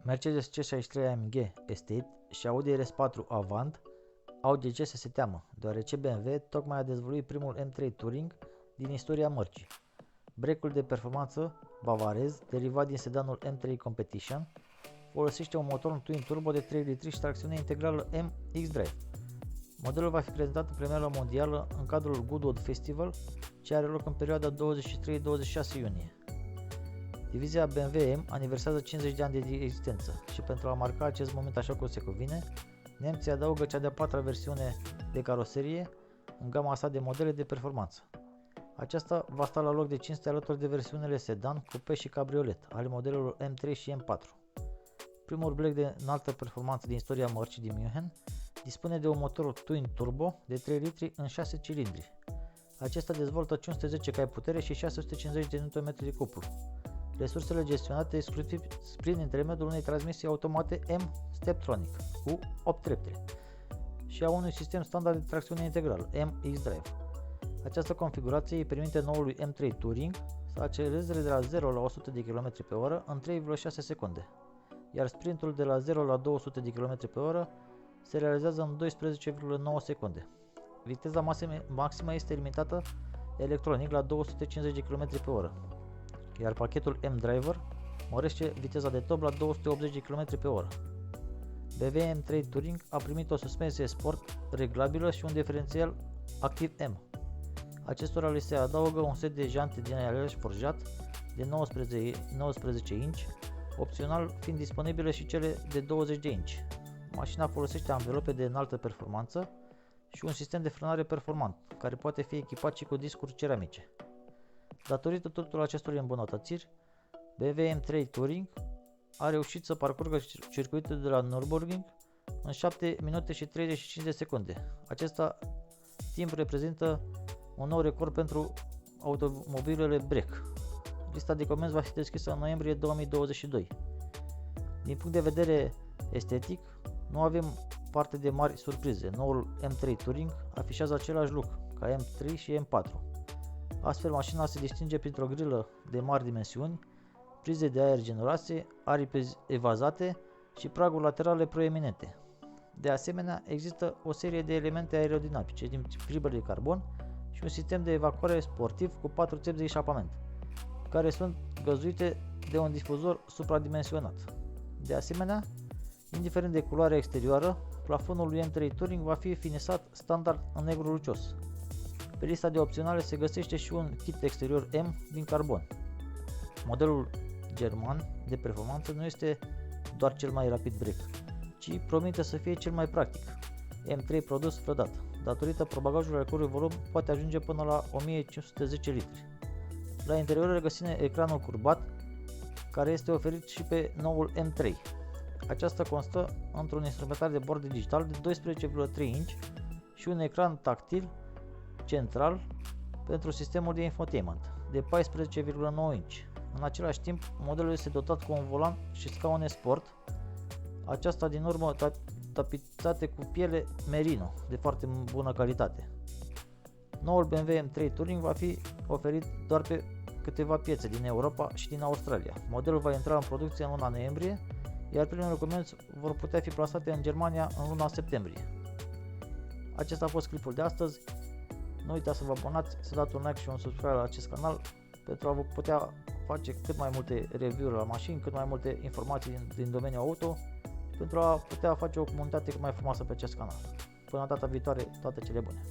Mercedes C63 AMG Estate și Audi RS4 Avant au de ce să se teamă, deoarece BMW tocmai a dezvăluit primul M3 Touring din istoria mărcii. Break-ul de performanță bavarez, derivat din sedanul M3 Competition, folosește un motor twin turbo de 3 litri și tracțiune integrală M-xDrive. Modelul va fi prezentat în premiera mondială în cadrul Goodwood Festival, ce are loc în perioada 23-26 iunie. Divizia BMW M aniversează 50 de ani de existență și pentru a marca acest moment așa cum se cuvine, nemții adaugă cea de-a patra versiune de caroserie în gama sa de modele de performanță. Aceasta va sta la loc de cinste alături de versiunile sedan, coupe și cabriolet ale modelelor M3 și M4. Primul Black de înaltă performanță din istoria mărcii din München dispune de un motor twin turbo de 3 litri în 6 cilindri. Acesta dezvoltă 510 cai putere și 650 de Nm de cuplu. Resursele gestionate exclusiv prin intermediul unei transmisii automate M-Steptronic cu 8 trepte și a unui sistem standard de tracțiune integrală M-xDrive. Această configurație îi permite noului M3 Touring să accelereze de la 0 la 100 de km/h în 3,6 secunde, iar sprintul de la 0 la 200 de km/h se realizează în 12,9 secunde. Viteza maximă este limitată electronic la 250 de km/h, iar pachetul M-Driver mărește viteza de top la 280 de km/h. BMW M3 Touring a primit o suspensie sport reglabilă și un diferențial activ M. Acestora li se adaugă un set de jante din aleaj forjat de 19 inch, opțional fiind disponibile și cele de 20 de inch. Mașina folosește anvelope de înaltă performanță și un sistem de frânare performant, care poate fi echipat și cu discuri ceramice. Datorită tuturor acestor îmbunătățiri, BMW M3 Touring a reușit să parcurgă circuitul de la Nürburgring în 7 minute și 35 de secunde. Acest timp reprezintă un nou record pentru automobilele Break. Lista de comenzi va fi deschisă în noiembrie 2022. Din punct de vedere estetic, nu avem parte de mari surprize. Noul M3 Touring afișează același look ca M3 și M4. Astfel, mașina se distinge printr-o grilă de mari dimensiuni, prize de aer generoase, aripi evazate și praguri laterale proeminente. De asemenea, există o serie de elemente aerodinamice din fibre de carbon și un sistem de evacuare sportiv cu 4 țepi de eșapament, care sunt găzduite de un difuzor supradimensionat. De asemenea, indiferent de culoarea exterioară, plafonul lui M3 Touring va fi finisat standard în negru lucios. Pe lista de opționale se găsește și un kit exterior M din carbon. Modelul german de performanță nu este doar cel mai rapid break, ci promite să fie cel mai practic. M3 produs frădat, datorită probagajului al cărui volum poate ajunge până la 1510 litri. La interior regăsim ecranul curbat, care este oferit și pe noul M3. Aceasta constă într-un instrumentar de bord digital de 12,3 inch și un ecran tactil central pentru sistemul de infotainment de 14,9 inch. În același timp, modelul este dotat cu un volan și scaune sport, aceasta din urmă tapizate cu piele merino de foarte bună calitate. Noul BMW M3 Touring va fi oferit doar pe câteva piețe din Europa și din Australia. Modelul va intra în producție în luna noiembrie, iar primele comenzi vor putea fi plasate în Germania în luna septembrie. Acesta a fost clipul de astăzi. Nu uitați să vă abonați, să dați un like și un subscribe la acest canal pentru a vă putea face cât mai multe review-uri la mașini, cât mai multe informații din domeniul auto, pentru a putea face o comunitate cât mai frumoasă pe acest canal. Până data viitoare, toate cele bune!